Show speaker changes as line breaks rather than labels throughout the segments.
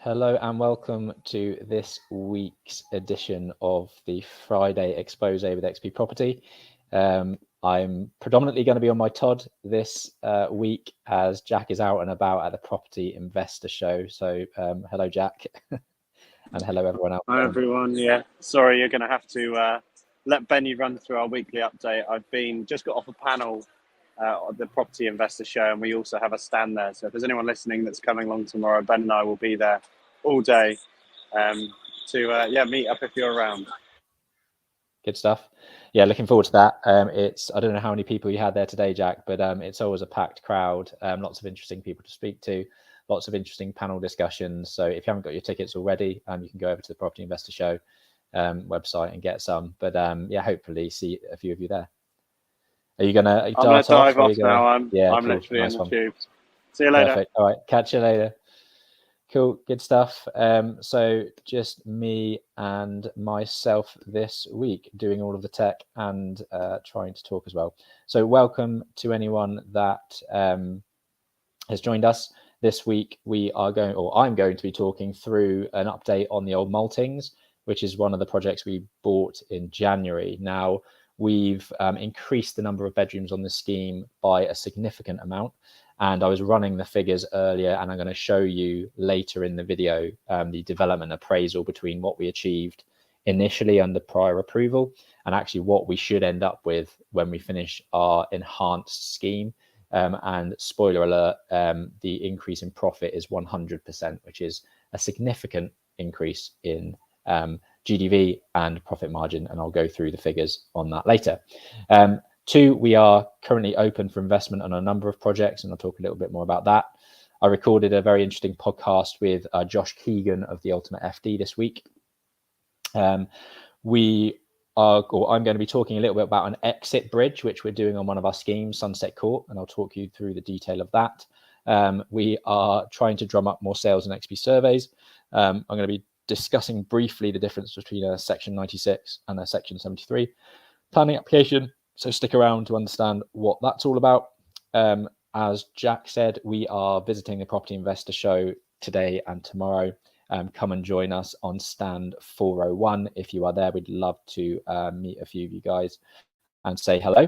Hello and welcome to this week's edition of the Friday Expose with XP Property. I'm predominantly going to be on my Todd this week as Jack is out and about at the Property Investor Show. So hello, Jack, and hello everyone else.
Hi everyone. Yeah, sorry, you're going to have to let Benny run through our weekly update. I've just got off a panel at the Property Investor Show, and we also have a stand there. So if there's anyone listening that's coming along tomorrow, Ben and I will be there all day to meet up if you're around.
Good stuff. Yeah, looking forward to that. I don't know how many people you had there today, Jack, but it's always a packed crowd. Lots of interesting people to speak to, lots of interesting panel discussions. So if you haven't got your tickets already, you can go over to the Property Investor Show website and get some. But hopefully see a few of you there. Are you gonna
I'm going to dive off now. I'm
cool.
literally
Nice
in the
one.
tube. See you later.
Perfect. All right, catch you later. Cool, good stuff. So just me and myself this week doing all of the tech and trying to talk as well. So welcome to anyone that has joined us this week. I'm going to be talking through an update on the old Maltings, which is one of the projects we bought in January. Now we've increased the number of bedrooms on the scheme by a significant amount. And I was running the figures earlier, and I'm going to show you later in the video the development appraisal between what we achieved initially under prior approval and actually what we should end up with when we finish our enhanced scheme. And spoiler alert, the increase in profit is 100%, which is a significant increase in GDV and profit margin. And I'll go through the figures on that later. Two, we are currently open for investment on a number of projects, and I'll talk a little bit more about that. I recorded a very interesting podcast with Josh Keegan of the Ultimate FD this week. I'm going to be talking a little bit about an exit bridge, which we're doing on one of our schemes, Sunset Court, and I'll talk you through the detail of that. We are trying to drum up more sales and XP surveys. I'm going to be discussing briefly the difference between a Section 96 and a Section 73 planning application. So stick around to understand what that's all about. As Jack said, we are visiting the Property Investor Show today and tomorrow. Come and join us on stand 401. If you are there, we'd love to meet a few of you guys and say hello.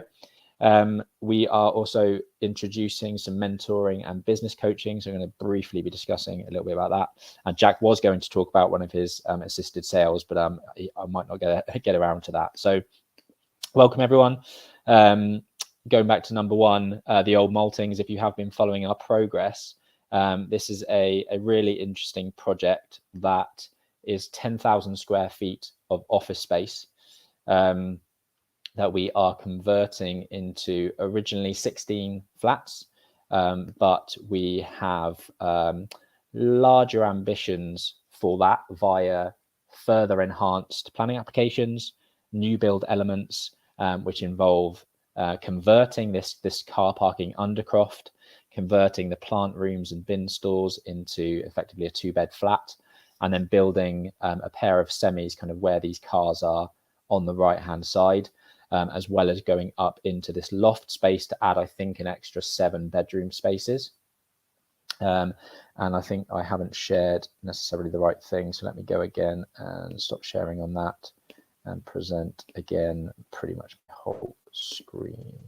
We are also introducing some mentoring and business coaching. So I'm going to briefly be discussing a little bit about that. And Jack was going to talk about one of his assisted sales, but I might not get around to that. So welcome everyone. Going back to number one, the old Maltings. If you have been following our progress, this is a really interesting project that is 10,000 square feet of office space that we are converting into originally 16 flats, but we have larger ambitions for that via further enhanced planning applications, new build elements, which involve converting this car parking undercroft, converting the plant rooms and bin stores into effectively a 2-bed flat, and then building a pair of semis kind of where these cars are on the right hand side, as well as going up into this loft space to add, I think, an extra 7 bedroom spaces. And I think I haven't shared necessarily the right thing, so let me go again and stop sharing on that and present again pretty much the whole screen,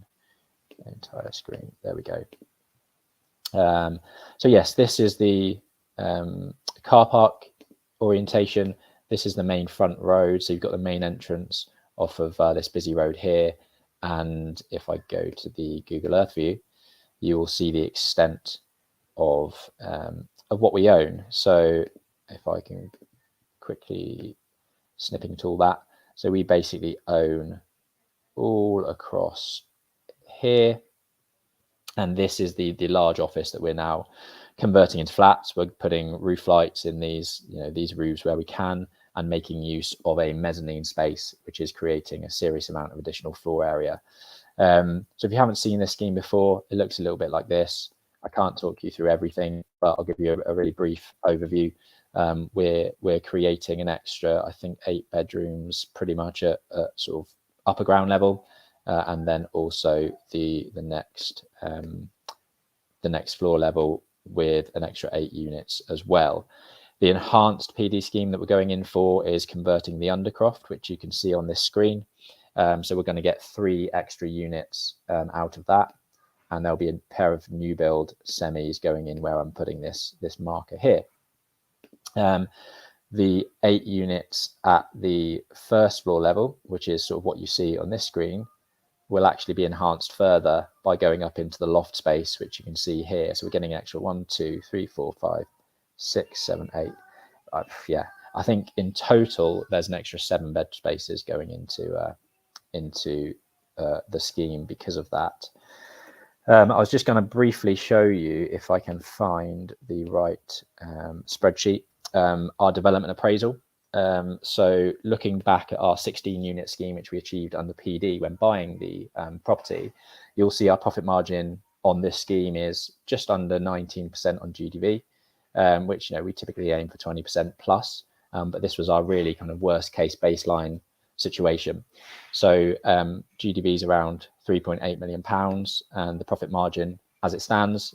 the entire screen. There we go. So yes, this is the car park orientation. This is the main front road. So you've got the main entrance off of this busy road here. And if I go to the Google Earth view, you will see the extent of what we own. So if I can quickly snipping tool that. So we basically own all across here. And this is the large office that we're now converting into flats. We're putting roof lights in these roofs where we can, and making use of a mezzanine space, which is creating a serious amount of additional floor area. So if you haven't seen this scheme before, it looks a little bit like this. I can't talk you through everything, but I'll give you a really brief overview. We're creating an extra, I think, 8 bedrooms pretty much at sort of upper ground level, and then also the next floor level with an extra 8 units as well. The enhanced PD scheme that we're going in for is converting the undercroft, which you can see on this screen. So we're going to get 3 extra units out of that, and there'll be a pair of new build semis going in where I'm putting this marker here. The 8 units at the first floor level, which is sort of what you see on this screen, will actually be enhanced further by going up into the loft space, which you can see here. So we're getting an extra 1, 2, 3, 4, 5, 6, 7, 8. Yeah, I think in total there's an extra 7 bed spaces going into the scheme because of that. I was just going to briefly show you, if I can find the right spreadsheet, our development appraisal. So looking back at our 16 unit scheme, which we achieved under PD when buying the property, you'll see our profit margin on this scheme is just under 19% on GDV, which, you know, we typically aim for 20% plus, but this was our really kind of worst case baseline situation. So GDV is around £3.8 million, and the profit margin as it stands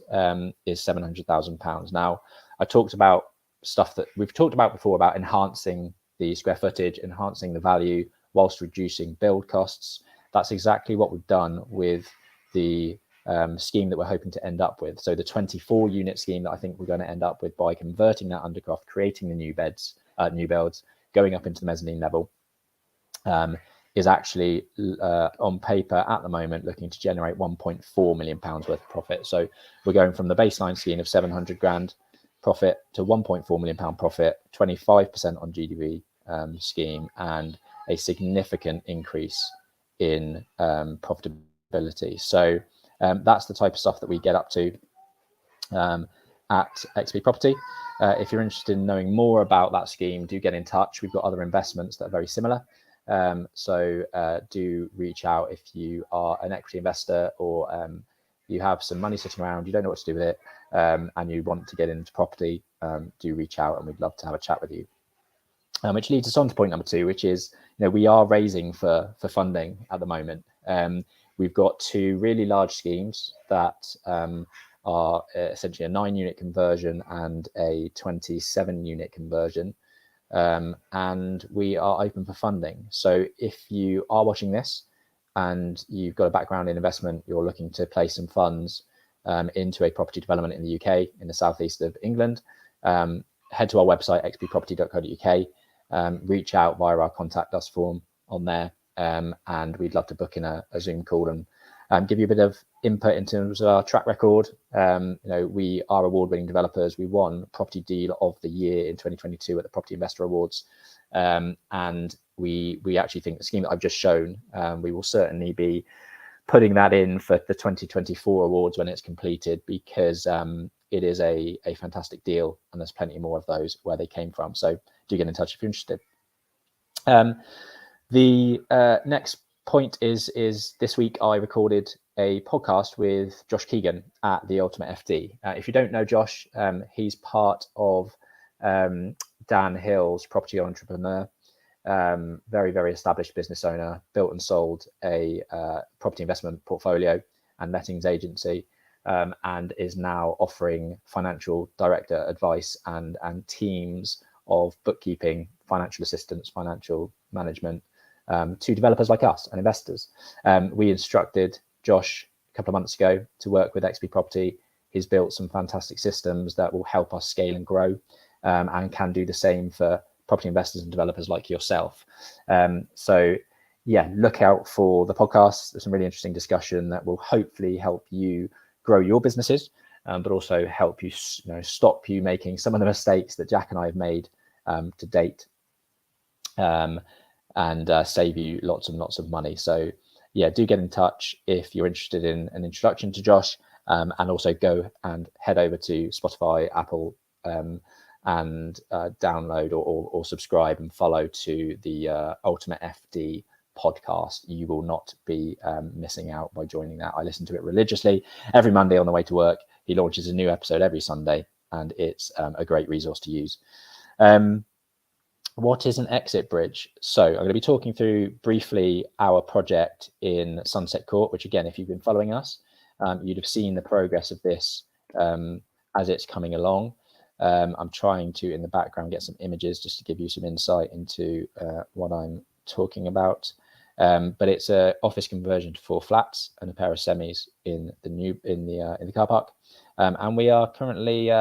is £700,000. Now, I talked about stuff that we've talked about before about enhancing the square footage, enhancing the value whilst reducing build costs. That's exactly what we've done with the scheme that we're hoping to end up with. So the 24 unit scheme that I think we're going to end up with by converting that undercroft, creating the new builds, going up into the mezzanine level, is actually on paper at the moment looking to generate £1.4 million worth of profit. So we're going from the baseline scheme of 700 grand profit to £1.4 million profit, 25% on GDV scheme, and a significant increase in profitability. So that's the type of stuff that we get up to at XP Property. If you're interested in knowing more about that scheme, do get in touch. We've got other investments that are very similar. So do reach out if you are an equity investor or you have some money sitting around, you don't know what to do with it, and you want to get into property, do reach out and we'd love to have a chat with you. Which leads us on to point number 2, which is, you know, we are raising for funding at the moment. We've got 2 really large schemes that are essentially a 9-unit conversion and a 27-unit conversion. And we are open for funding. So if you are watching this and you've got a background in investment, you're looking to place some funds into a property development in the UK, in the southeast of England, head to our website, xpproperty.co.uk, reach out via our contact us form on there, and we'd love to book in a Zoom call and give you a bit of input in terms of our track record. You know, we are award-winning developers. We won Property Deal of the Year in 2022 at the Property Investor Awards, and we actually think the scheme that I've just shown, we will certainly be putting that in for the 2024 awards when it's completed, because it is a fantastic deal, and there's plenty more of those where they came from. So do get in touch if you're interested. The next point is this week I recorded a podcast with Josh Keegan at the Ultimate FD. If you don't know Josh, he's part of Dan Hill's Property Entrepreneur, very, very established business owner, built and sold a property investment portfolio and lettings agency, and is now offering financial director advice and teams of bookkeeping, financial assistance, financial management to developers like us and investors. We instructed Josh a couple of months ago to work with XP Property. He's built some fantastic systems that will help us scale and grow, and can do the same for property investors and developers like yourself. So yeah, look out for the podcast. There's some really interesting discussion that will hopefully help you grow your businesses, but also help you, stop you making some of the mistakes that Jack and I have made to date, and save you lots and lots of money. So yeah, do get in touch if you're interested in an introduction to Josh, and also go and head over to Spotify, Apple, and download or subscribe and follow to the Ultimate FD podcast. You will not be missing out by joining that. I listen to it religiously every Monday on the way to work. He launches a new episode every Sunday, and it's a great resource to use. What is an exit bridge? So I'm going to be talking through briefly our project in Sunset Court, which again, if you've been following us, you'd have seen the progress of this as it's coming along. I'm trying to, in the background, get some images just to give you some insight into what I'm talking about. But it's a office conversion to 4 flats and a pair of semis in the car park, and we are currently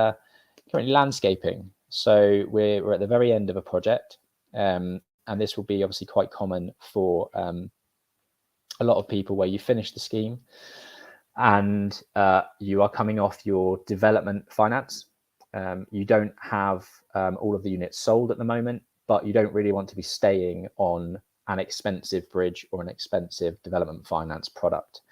landscaping. So we're at the very end of a project, and this will be obviously quite common for a lot of people, where you finish the scheme and you are coming off your development finance. You don't have all of the units sold at the moment, but you don't really want to be staying on an expensive bridge or an expensive development finance product.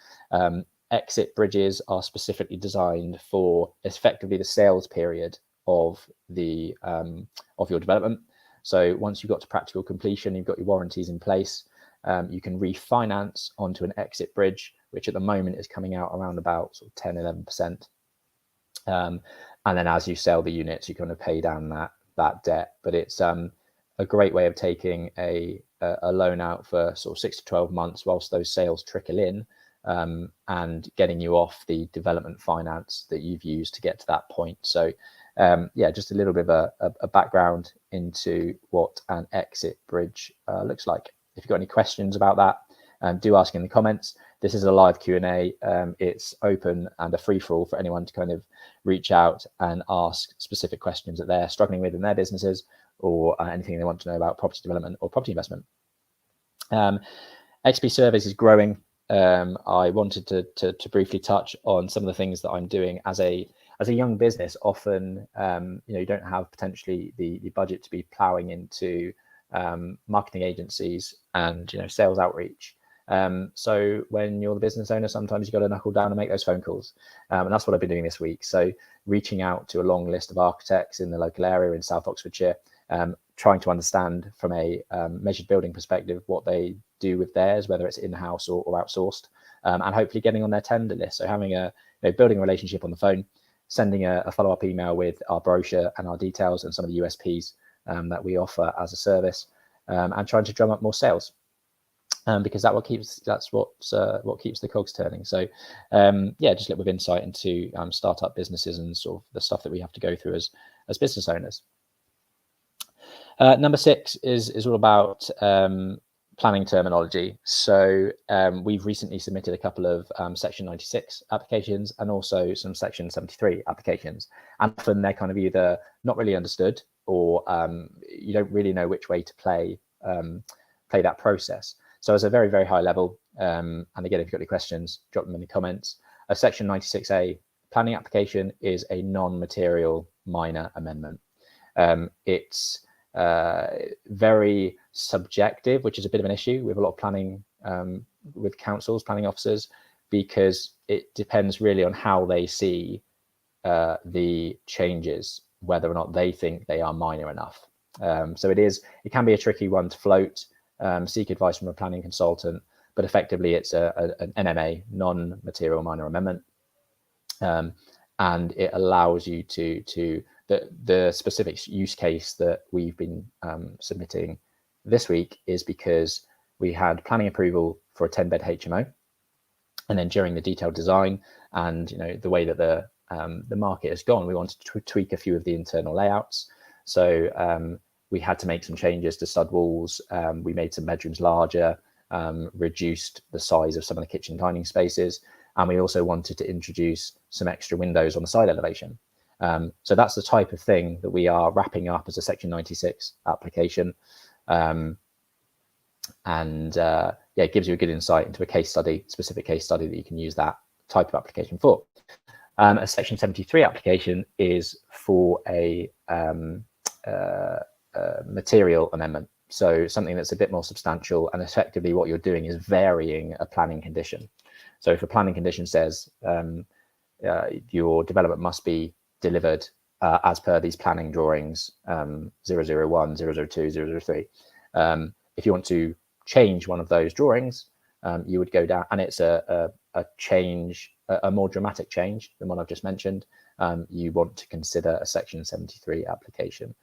Exit bridges are specifically designed for effectively the sales period of the of your development. So once you've got to practical completion, you've got your warranties in place, you can refinance onto an exit bridge, which at the moment is coming out around about sort of 10-11%. And then as you sell the units, you kind of pay down that debt. But it's a great way of taking a loan out for sort of 6 to 12 months whilst those sales trickle in, and getting you off the development finance that you've used to get to that point. So yeah, just a little bit of a background into what an exit bridge looks like. If you've got any questions about that, do ask in the comments. This is a live Q&A. It's open and a free-for-all for anyone to kind of reach out and ask specific questions that they're struggling with in their businesses, or anything they want to know about property development or property investment. XP Surveys is growing. I wanted to briefly touch on some of the things that I'm doing as a young business. Often, you don't have potentially the budget to be ploughing into marketing agencies and sales outreach. So when you're the business owner, sometimes you've got to knuckle down and make those phone calls, and that's what I've been doing this week. So reaching out to a long list of architects in the local area in South Oxfordshire, trying to understand from a measured building perspective what they do with theirs, whether it's in-house or outsourced, and hopefully getting on their tender list. So having building a relationship on the phone, sending a follow-up email with our brochure and our details and some of the USPs that we offer as a service, and trying to drum up more sales, because that's what keeps the cogs turning. So yeah, just a little bit of insight into startup businesses and sort of the stuff that we have to go through as business owners. Number 6 is all about planning terminology. So we've recently submitted a couple of Section 96 applications and also some Section 73 applications. And often they're kind of either not really understood, or you don't really know which way to play that process. So as a very, very high level, and again, if you've got any questions, drop them in the comments. A Section 96A planning application is a non-material minor amendment. It's very subjective, which is a bit of an issue with a lot of planning, with councils, planning officers, because it depends really on how they see the changes, whether or not they think they are minor enough. So it can be a tricky one to float. Seek advice from a planning consultant, but effectively it's an NMA, non-material minor amendment, and it allows you to the specific use case that we've been submitting this week is because we had planning approval for a 10-bed HMO, and then during the detailed design and the way that the market has gone, we wanted to tweak a few of the internal layouts. So we had to make some changes to stud walls. We made some bedrooms larger, reduced the size of some of the kitchen dining spaces, and we also wanted to introduce some extra windows on the side elevation. So that's the type of thing that we are wrapping up as a Section 96 application. And yeah, it gives you a good insight into a specific case study that you can use that type of application for. A Section 73 application is for a material amendment. So something that's a bit more substantial, and effectively what you're doing is varying a planning condition. So if a planning condition says your development must be delivered as per these planning drawings 001, 002, 003. If you want to change one of those drawings, you would go down, and it's a change, a more dramatic change than what I've just mentioned. You want to consider a Section 73 application.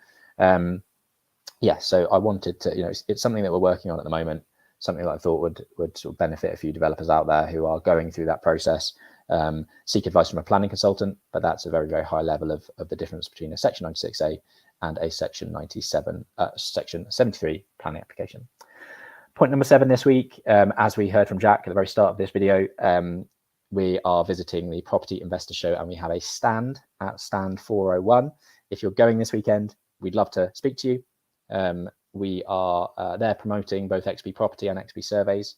Yeah, so I wanted to, it's something that we're working on at the moment, something that I thought would sort of benefit a few developers out there who are going through that process. seek advice from a planning consultant, but that's a very, very high level of the difference between a Section 96A and a Section 73 planning application. Point number 7 this week, as we heard from Jack at the very start of this video, we are visiting the Property Investor Show, and we have a stand at stand 401. If you're going this weekend, we'd love to speak to you. We are there promoting both XP Property and XP Surveys.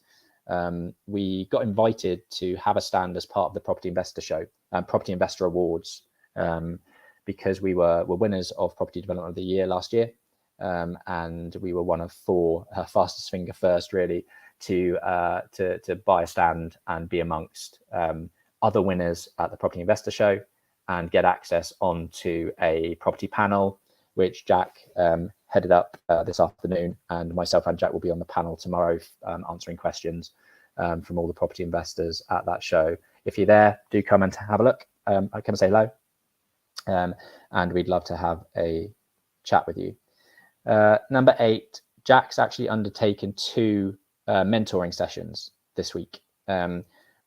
We got invited to have a stand as part of the Property Investor Show and Property Investor Awards, because we were winners of Property Development of the Year last year. And we were one of 4, fastest finger first, really, to buy a stand and be amongst other winners at the Property Investor Show and get access onto a property panel, which Jack headed up this afternoon, and myself and Jack will be on the panel tomorrow answering questions from all the property investors at that show. If you're there, do come and have a look. Come and say hello, and we'd love to have a chat with you. Number 8, Jack's actually undertaken 2 mentoring sessions this week.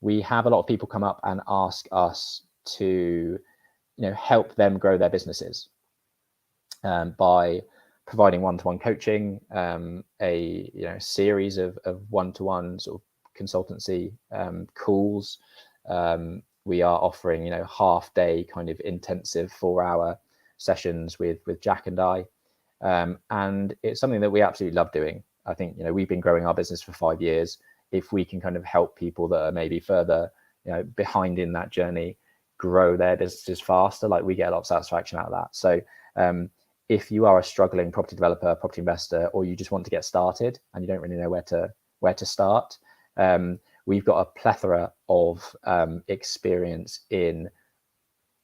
We have a lot of people come up and ask us to, help them grow their businesses by providing one-to-one coaching, a series of one-to-one sort of consultancy calls. We are offering half-day kind of intensive 4-hour sessions with Jack and I. And it's something that we absolutely love doing. I think, we've been growing our business for 5 years. If we can kind of help people that are maybe further, behind in that journey, grow their businesses faster, like, we get a lot of satisfaction out of that. So if you are a struggling property developer, property investor, or you just want to get started and you don't really know where to start, we've got a plethora of experience in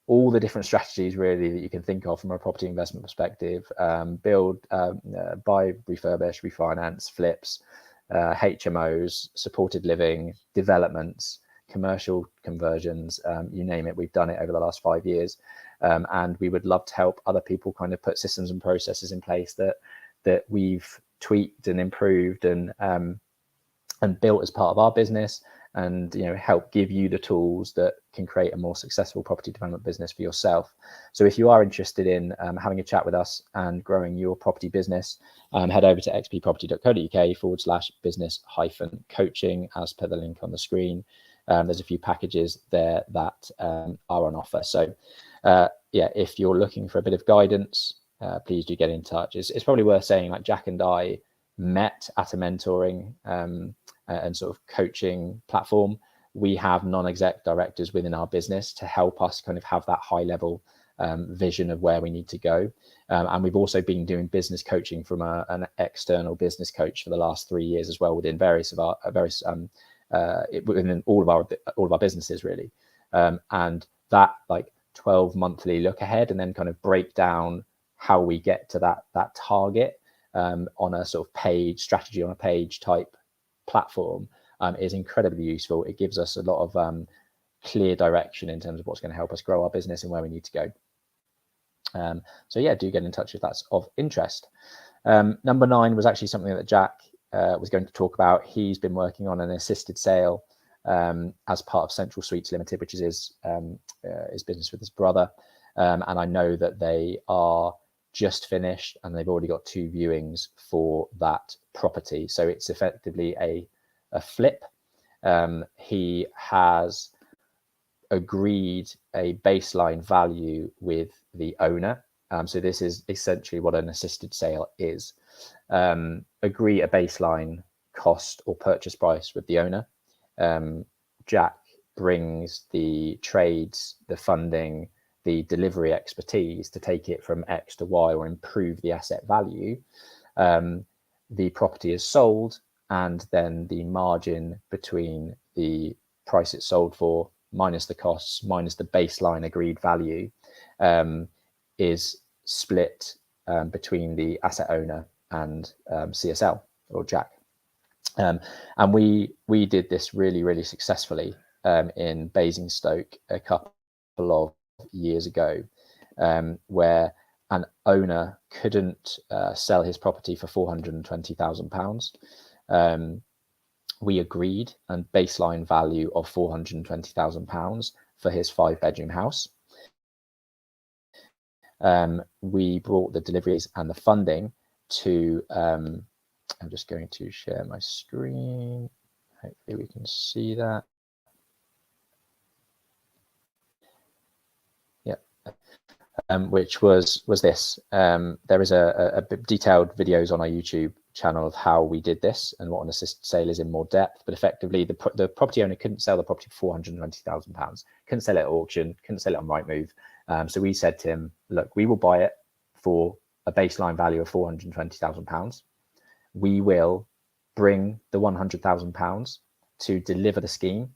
all the different strategies, really, that you can think of from a property investment perspective: build, buy, refurbish, refinance, flips, HMOs, supported living, developments, commercial conversions, you name it. We've done it over the last 5 years, and we would love to help other people kind of put systems and processes in place that we've tweaked and improved and built as part of our business, and help give you the tools that can create a more successful property development business for yourself. So if you are interested in having a chat with us and growing your property business, head over to xpproperty.co.uk/business-coaching, as per the link on the screen. There's a few packages there that are on offer. So if you're looking for a bit of guidance, please do get in touch. It's probably worth saying, like, Jack and I met at a mentoring and sort of coaching platform. We have non-exec directors within our business to help us kind of have that high level vision of where we need to go. And we've also been doing business coaching from an external business coach for the last 3 years as well, within within all of our businesses, really. And that, like, 12 monthly look ahead and then kind of break down how we get to that target on a sort of strategy on a page type platform is incredibly useful. It gives us a lot of clear direction in terms of what's going to help us grow our business and where we need to go. So do get in touch if that's of interest. Number 9 was actually something that Jack was going to talk about. He's been working on an assisted sale as part of Central Suites Limited, which is his business with his brother. And I know that they are just finished and they've already got 2 viewings for that property. So it's effectively a flip. He has agreed a baseline value with the owner. So this is essentially what an assisted sale is. Agree a baseline cost or purchase price with the owner. Jack brings the trades, the funding, the delivery expertise to take it from X to Y or improve the asset value. The property is sold, and then the margin between the price it's sold for minus the costs minus the baseline agreed value is split between the asset owner and CSL or Jack. And we did this really successfully in Basingstoke a couple of years ago, where an owner couldn't sell his property for £420,000. we agreed a baseline value of £420,000 for his 5-bedroom house. We brought the deliveries and the funding to, I'm just going to share my screen. Hopefully we can see that. Yeah. Which was this. There is a detailed videos on our YouTube channel of how we did this and what an assisted sale is in more depth. But effectively, the property owner couldn't sell the property for £420,000, couldn't sell it at auction, couldn't sell it on Rightmove. So we said to him, look, we will buy it for a baseline value of £420,000. We will bring the £100,000 to deliver the scheme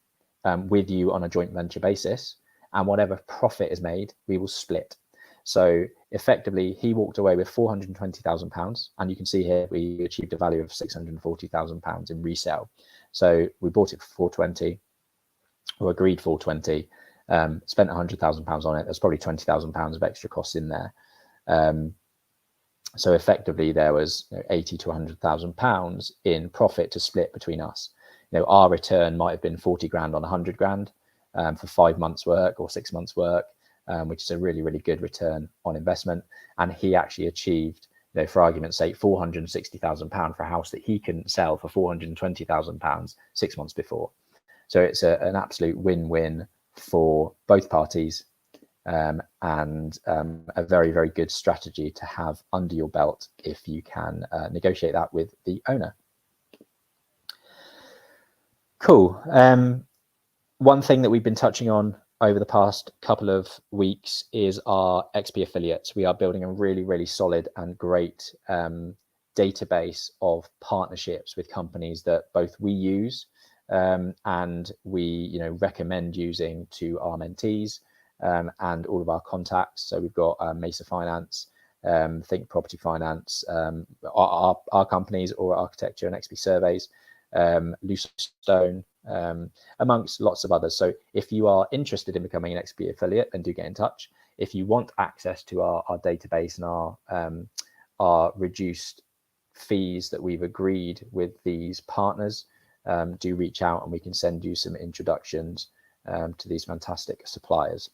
with you on a joint venture basis, and whatever profit is made, we will split. So effectively, he walked away with £420,000, and you can see here we achieved a value of £640,000 in resale. So we bought it for £420,000, or agreed £420,000, spent £100,000 on it. There's probably £20,000 of extra costs in there. So effectively, there was £80,000 to £100,000 in profit to split between us. Our return might have been 40 grand on 100 grand for 5 months work or 6 months work, which is a really, really good return on investment. And he actually achieved, for argument's sake, £460,000 for a house that he couldn't sell for £420,000 6 months before. So it's an absolute win-win for both parties, and a very, very good strategy to have under your belt if you can negotiate that with the owner. Cool. One thing that we've been touching on over the past couple of weeks is our XP affiliates. We are building a really, really solid and great database of partnerships with companies that both we use and we recommend using to our mentees and all of our contacts. So we've got Mesa Finance, Think Property Finance, our companies, or Architecture and XP Surveys, Loose Stone, amongst lots of others. So if you are interested in becoming an XP affiliate, then do get in touch. If you want access to our database and our reduced fees that we've agreed with these partners, do reach out and we can send you some introductions to these fantastic suppliers.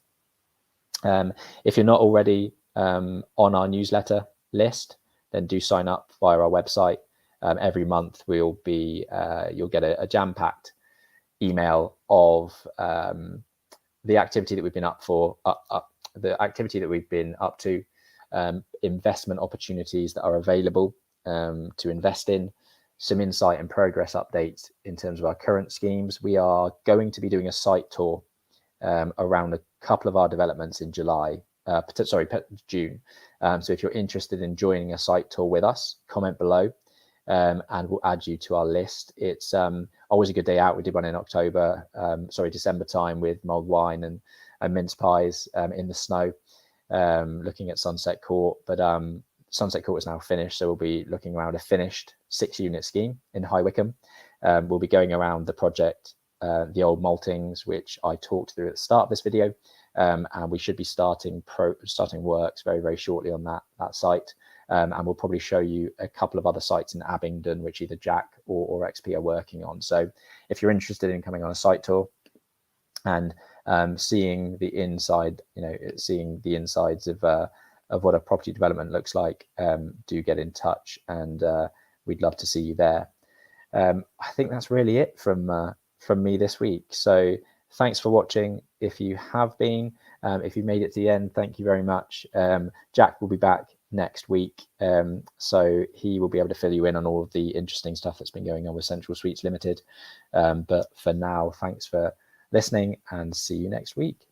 If you're not already on our newsletter list, then do sign up via our website. Every month you'll get a jam-packed email of the activity that we've been up to, investment opportunities that are available to invest in, some insight and progress updates in terms of our current schemes. We are going to be doing a site tour around a couple of our developments in June. So if you're interested in joining a site tour with us, comment below. And we'll add you to our list. It's always a good day out. We did one in December time with mulled wine and mince pies in the snow, looking at Sunset Court. But Sunset Court is now finished, so we'll be looking around a finished 6-unit scheme in High Wycombe. We'll be going around the project, the old Maltings, which I talked through at the start of this video, and we should be starting works very, very shortly on that site. And we'll probably show you a couple of other sites in Abingdon, which either Jack or XP are working on. So if you're interested in coming on a site tour and seeing the inside, seeing the insides of what a property development looks like, do get in touch, and we'd love to see you there. I think that's really it from me this week. So thanks for watching. If you have been, if you made it to the end, thank you very much. Jack will be back next week, so he will be able to fill you in on all of the interesting stuff that's been going on with Central Suites Limited. But for now, thanks for listening and see you next week.